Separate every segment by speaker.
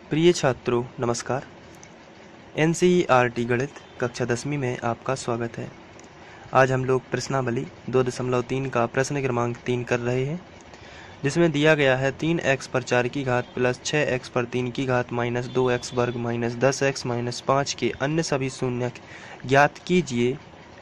Speaker 1: प्रिय छात्रों नमस्कार। NCERT गणित कक्षा 10वीं में आपका स्वागत है। आज हम लोग प्रश्नावली 2.3 का प्रश्न क्रमांक 3 कर रहे हैं, जिसमें दिया गया है 3x पर 4 की घात प्लस 6x पर 3 की घात माइनस 2x वर्ग माइनस 10x माइनस 5 के अन्य सभी शून्यक ज्ञात कीजिए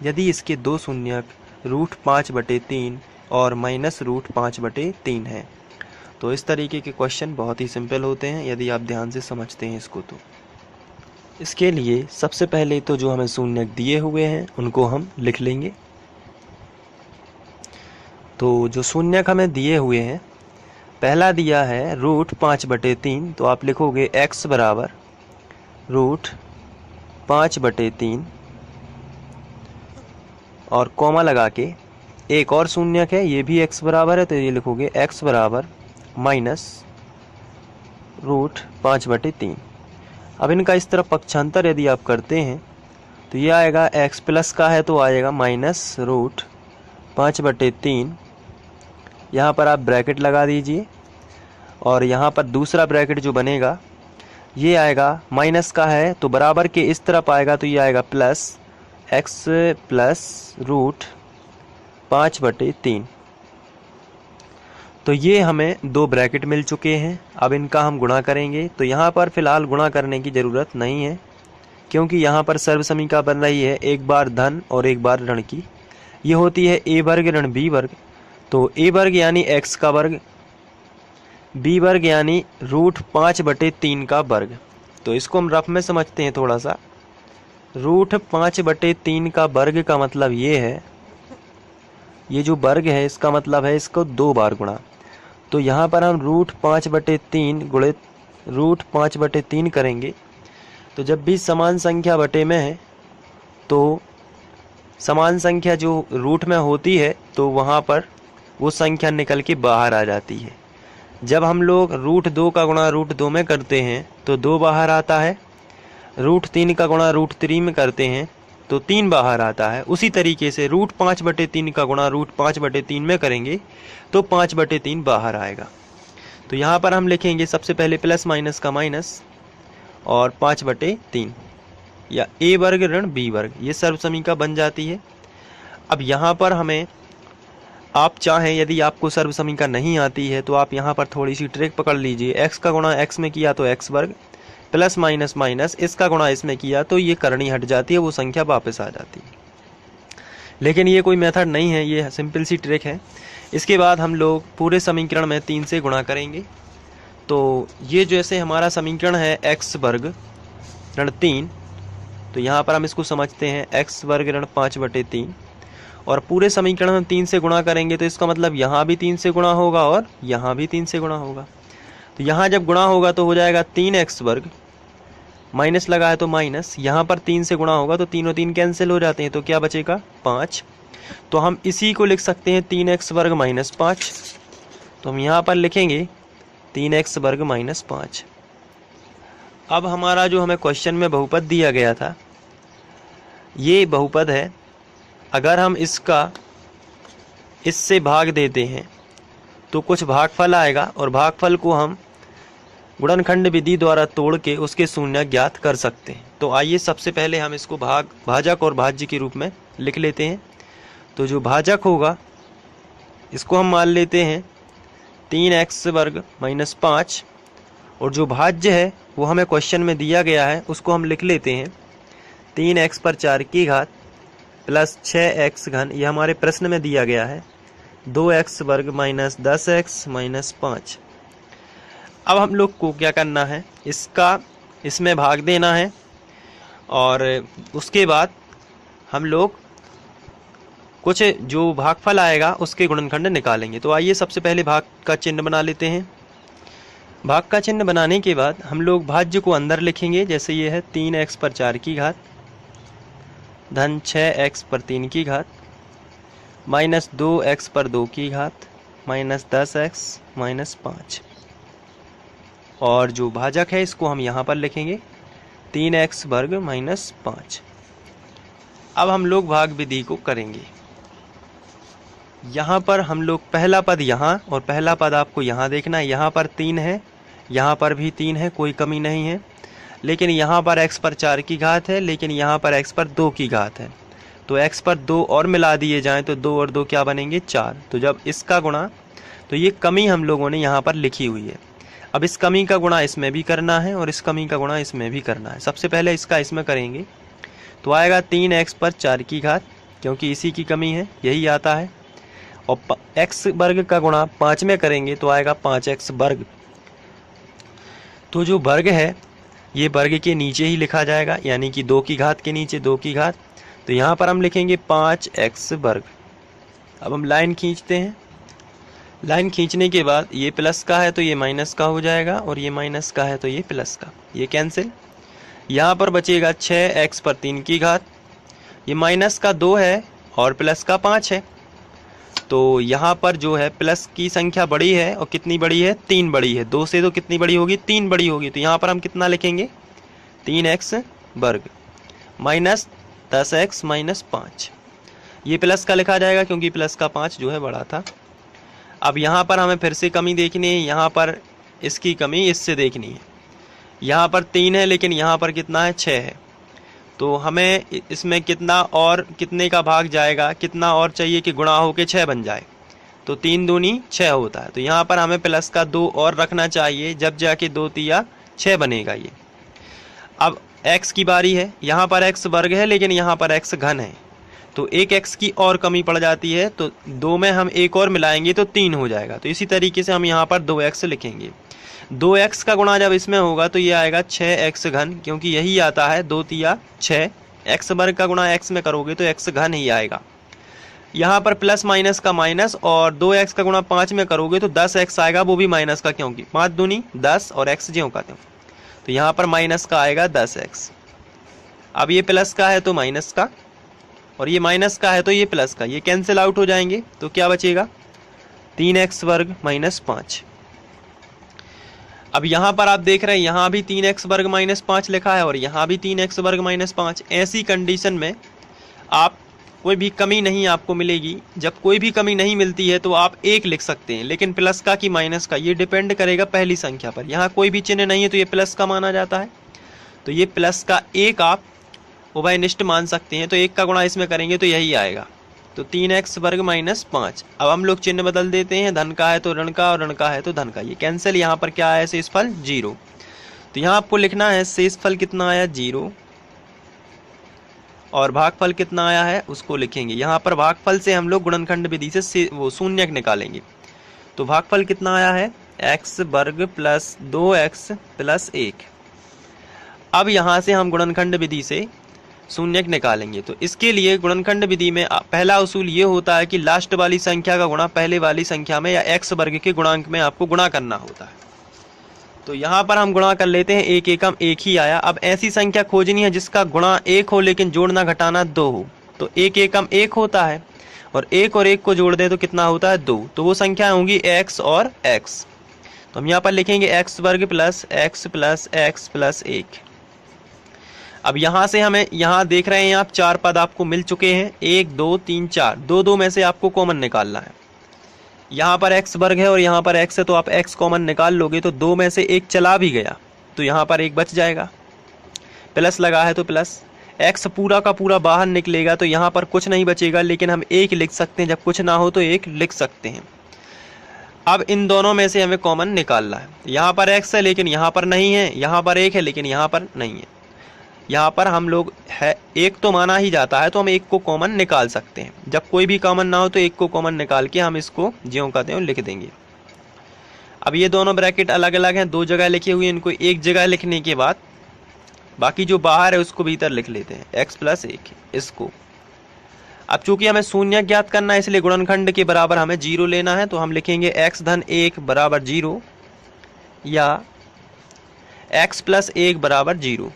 Speaker 1: यदि इसके दो शून्यक √5/3 और माइनस √5/3 हैं। तो इस तरीके के क्वेश्चन बहुत ही सिंपल होते हैं यदि आप ध्यान से समझते हैं इसको। तो इसके लिए सबसे पहले तो जो हमें शून्यक दिए हुए हैं उनको हम लिख लेंगे। तो जो शून्यक हमें दिए हुए हैं, पहला दिया है √5/3, तो आप लिखोगे x बराबर √5/3 और कॉमा लगा के एक और शून्यक है, ये भी x बराबर है, तो ये लिखोगे x बराबर माइनस √5/3। अब इनका इस तरफ पक्षांतर यदि आप करते हैं तो ये आएगा x प्लस का है तो आएगा माइनस √5/3। यहाँ पर आप ब्रैकेट लगा दीजिए और यहाँ पर दूसरा ब्रैकेट जो बनेगा ये आएगा, माइनस का है तो बराबर के इस तरफ आएगा तो ये आएगा प्लस x प्लस √5/3। तो ये हमें दो ब्रैकेट मिल चुके हैं। अब इनका हम गुणा करेंगे, तो यहाँ पर फिलहाल गुणा करने की ज़रूरत नहीं है क्योंकि यहाँ पर सर्वसमीका बन रही है एक बार धन और एक बार ऋण की। ये होती है a वर्ग ऋण b वर्ग। तो a वर्ग यानी x का वर्ग, b वर्ग यानी √5/3 का वर्ग। तो इसको हम रफ में समझते हैं थोड़ा सा। √5/3 का वर्ग का मतलब ये है, ये जो वर्ग है इसका मतलब है इसको दो बार गुणा। तो यहाँ पर हम √5/3 गुणित √5/3 करेंगे। तो जब भी समान संख्या बटे में है तो समान संख्या जो रूट में होती है तो वहाँ पर वो संख्या निकल के बाहर आ जाती है। जब हम लोग √2 का गुणा √2 में करते हैं तो 2 बाहर आता है, √3 का गुणा √3 में करते हैं तो 3 बाहर आता है। उसी तरीके से √5/3 का गुणा √5/3 में करेंगे तो 5/3 बाहर आएगा। तो यहाँ पर हम लिखेंगे सबसे पहले प्लस माइनस का माइनस और 5/3 या a वर्ग ऋण b वर्ग, ये सर्वसमीका बन जाती है। अब यहाँ पर हमें, आप चाहें यदि आपको सर्वसमीका नहीं आती है तो आप यहाँ पर थोड़ी सी ट्रिक पकड़ लीजिए। x का गुणा x में किया तो x वर्ग, प्लस माइनस माइनस इसका गुणा इसमें किया तो ये करनी हट जाती है, वो संख्या वापस आ जाती है। लेकिन ये कोई मेथड नहीं है, ये सिंपल सी ट्रिक है। इसके बाद हम लोग पूरे समीकरण में 3 से गुणा करेंगे। तो ये जैसे हमारा समीकरण है x वर्ग ऋण 3, तो यहाँ पर हम इसको समझते हैं x वर्ग ऋण 5/3 और पूरे समीकरण में 3 से गुणा करेंगे तो इसका मतलब यहाँ भी 3 से गुणा होगा और यहाँ भी 3 से गुणा होगा। तो यहाँ जब गुणा होगा तो हो जाएगा 3x वर्ग, माइनस लगा है तो माइनस, यहाँ पर 3 से गुणा होगा तो 3 और 3 कैंसिल हो जाते हैं तो क्या बचेगा 5। तो हम इसी को लिख सकते हैं 3x वर्ग माइनस 5। तो हम यहाँ पर लिखेंगे 3x वर्ग माइनस 5। अब हमारा जो हमें क्वेश्चन में बहुपद दिया गया था ये बहुपद है। अगर हम इसका इससे भाग देते हैं तो कुछ भागफल आएगा और भागफल को हम गुणनखंड विधि द्वारा तोड़ के उसके शून्य ज्ञात कर सकते हैं। तो आइए सबसे पहले हम इसको भाजक और भाज्य के रूप में लिख लेते हैं। तो जो भाजक होगा इसको हम मान लेते हैं 3x वर्ग माइनस 5 और जो भाज्य है वो हमें क्वेश्चन में दिया गया है उसको हम लिख लेते हैं 3x पर 4 की घात प्लस 6x घन, ये हमारे प्रश्न में दिया गया है 2x वर्ग माइनस 10x माइनस 5। अब हम लोग को क्या करना है, इसका इसमें भाग देना है और उसके बाद हम लोग कुछ जो भागफल आएगा उसके गुणनखंड निकालेंगे। तो आइए सबसे पहले भाग का चिन्ह बना लेते हैं। भाग का चिन्ह बनाने के बाद हम लोग भाज्य को अंदर लिखेंगे, जैसे ये है 3x पर 4 की घात धन 6x पर 3 की घात माइनस 2x पर 2 की घात माइनस 10x माइनस 5। और जो भाजक है इसको हम यहाँ पर लिखेंगे 3x वर्ग माइनस 5। अब हम लोग भाग विधि को करेंगे। यहाँ पर हम लोग पहला पद यहाँ और पहला पद आपको यहाँ देखना है, यहाँ पर 3 है, यहाँ पर भी 3 है, कोई कमी नहीं है। लेकिन यहाँ पर x पर 4 की घात है, लेकिन यहाँ पर x पर 2 की घात है। तो x पर 2 और मिला दिए जाएं तो 2 और 2 क्या बनेंगे 4। तो जब इसका गुणा, तो ये कमी हम लोगों ने यहाँ पर लिखी हुई है। अब इस कमी का गुणा इसमें भी करना है और इस कमी का गुणा इसमें भी करना है। सबसे पहले इसका इसमें करेंगे तो आएगा 3x पर 4 की घात, क्योंकि इसी की कमी है, यही आता है। और x वर्ग का गुणा 5 में करेंगे तो आएगा 5x वर्ग। तो जो वर्ग है ये वर्ग के नीचे ही लिखा जाएगा, यानी कि 2 की घात के नीचे 2 की घात। तो यहाँ पर हम लिखेंगे 5x वर्ग। अब हम लाइन खींचते हैं। लाइन खींचने के बाद ये प्लस का है तो ये माइनस का हो जाएगा, और ये माइनस का है तो ये प्लस का, ये कैंसिल। यहाँ पर बचेगा 6x पर 3 की घात। ये माइनस का 2 है और प्लस का 5 है। तो यहाँ पर जो है प्लस की संख्या बड़ी है, और कितनी बड़ी है 3 बड़ी है। 2 से तो कितनी बड़ी होगी 3 बड़ी होगी। तो यहाँ पर हम कितना लिखेंगे 3x वर्ग माइनस 10x माइनस 5। ये प्लस का लिखा जाएगा क्योंकि प्लस का 5 जो है बड़ा था। अब यहाँ पर हमें फिर से कमी देखनी है, यहाँ पर इसकी कमी इससे देखनी है। यहाँ पर 3 है लेकिन यहाँ पर कितना है 6 है। तो हमें इसमें कितना और कितने का भाग जाएगा, कितना और चाहिए कि गुणा होके 6 बन जाए। तो 3 दूनी 6 होता है। तो यहाँ पर हमें प्लस का 2 और रखना चाहिए, जब जाके 2 तिया 6 बनेगा ये। अब x की बारी है। यहाँ पर x वर्ग है लेकिन यहाँ पर x घन है, तो एक x की और कमी पड़ जाती है। तो 2 में हम एक और मिलाएंगे तो 3 हो जाएगा। तो इसी तरीके से हम यहाँ पर 2x लिखेंगे। 2x का गुणा जब इसमें होगा तो ये आएगा 6x घन, क्योंकि यही आता है 2 तिया 6। x वर्ग का गुणा x में करोगे तो x घन ही आएगा। यहाँ पर प्लस माइनस का माइनस, और 2x का गुणा 5 में करोगे तो 10x आएगा, वो भी माइनस का, क्योंकि 5 दूनी 10 और x ज्यों का त्यों। तो यहाँ पर माइनस का आएगा 10x। अब ये प्लस का है तो माइनस का, और ये माइनस का है तो ये प्लस का, ये कैंसिल आउट हो जाएंगे। तो क्या बचेगा 3x वर्ग माइनस 5। अब यहाँ पर आप देख रहे हैं यहाँ भी 3x वर्ग माइनस 5 लिखा है और यहाँ भी 3x वर्ग माइनस 5। ऐसी कंडीशन में आप कोई भी कमी नहीं आपको मिलेगी। जब कोई भी कमी नहीं मिलती है तो आप 1 लिख सकते हैं, लेकिन प्लस का कि माइनस का ये डिपेंड करेगा पहली संख्या पर। यहाँ कोई भी चिन्ह नहीं है तो ये प्लस का माना जाता है। तो ये प्लस का 1 आप उभयनिष्ठ मान सकते हैं। तो 1 का गुणा इसमें करेंगे तो यही आएगा। तो 3x वर्ग माइनस 5। अब हम लोग चिन्ह बदल देते हैं, धन का है तो ऋण का, और ऋण का है तो धन का। ये कैंसिल। यहाँ पर क्या आया शेषफल 0। तो यहाँ आपको लिखना है शेषफल कितना आया 0, और भागफल कितना आया है उसको लिखेंगे। यहाँ पर भागफल से हम लोग गुणनखंड विधि से वो शून्यक निकालेंगे। तो भागफल कितना आया है x वर्ग प्लस 2x प्लस 1। अब यहाँ से हम गुणनखंड विधि से शून्यक निकालेंगे। तो इसके लिए गुणनखंड विधि में पहला उसूल ये होता है कि लास्ट वाली संख्या का गुणा पहले वाली संख्या में या x वर्ग के गुणांक में आपको गुणा करना होता है। तो यहाँ पर हम गुणा कर लेते हैं, 1 एकम 1 ही आया। अब ऐसी संख्या खोजनी है जिसका गुणा 1 हो लेकिन जोड़ना घटाना 2 हो। तो 1 एकम 1 होता है, और 1 और 1 को जोड़ दें तो कितना होता है 2। तो वो संख्या होंगी x और x। तो हम यहाँ पर लिखेंगे x वर्ग plus x plus x plus 1। अब यहाँ से हमें, यहाँ देख रहे हैं आप 4 पद आपको मिल चुके हैं, 1 2 3 4। 2 2 में से आपको कॉमन निकालना है। यहाँ पर x वर्ग है और यहाँ पर x है, तो आप x कॉमन निकाल लोगे तो 2 में से 1 चला भी गया तो यहाँ पर 1 बच जाएगा। प्लस लगा है तो प्लस, x पूरा का पूरा बाहर निकलेगा तो यहाँ पर कुछ नहीं बचेगा, लेकिन हम 1 लिख सकते हैं। जब कुछ ना हो तो 1 लिख सकते हैं। अब इन दोनों में से हमें कॉमन निकालना है। यहाँ पर x है लेकिन यहाँ पर नहीं है, यहाँ पर 1 है लेकिन यहाँ पर नहीं है। यहाँ पर हम लोग है 1 तो माना ही जाता है, तो हम 1 को कॉमन निकाल सकते हैं। जब कोई भी कॉमन ना हो तो 1 को कॉमन निकाल के हम इसको ज्यों का त्यों लिख देंगे। अब ये दोनों ब्रैकेट अलग अलग हैं, 2 जगह लिखे हुए हैं। इनको एक जगह लिखने के बाद बाकी जो बाहर है उसको भीतर लिख लेते हैं, x प्लस 1 इसको। अब चूंकि हमें शून्य ज्ञात करना है इसलिए गुणनखंड के बराबर हमें 0 लेना है। तो हम लिखेंगे x धन 1 बराबर 0 या x प्लस 1 बराबर 0।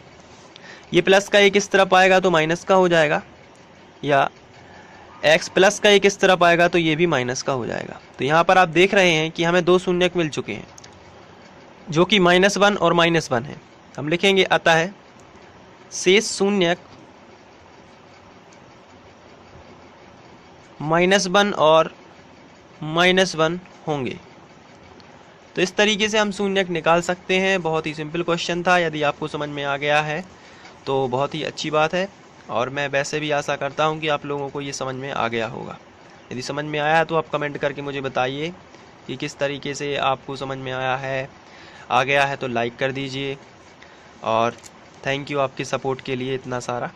Speaker 1: ये प्लस का 1 इस तरफ आएगा तो माइनस का हो जाएगा, या x प्लस का 1 इस तरफ आएगा तो ये भी माइनस का हो जाएगा। तो यहाँ पर आप देख रहे हैं कि हमें 2 शून्यक मिल चुके हैं जो कि -1 और -1 है। हम लिखेंगे अतः शेष शून्यक -1 और -1 होंगे। तो इस तरीके से हम शून्यक निकाल सकते हैं। बहुत ही सिंपल क्वेश्चन था। यदि आपको समझ में आ गया है तो बहुत ही अच्छी बात है, और मैं वैसे भी आशा करता हूँ कि आप लोगों को ये समझ में आ गया होगा। यदि समझ में आया तो आप कमेंट करके मुझे बताइए कि किस तरीके से आपको समझ में आया है। आ गया है तो लाइक कर दीजिए, और थैंक यू आपके सपोर्ट के लिए इतना सारा।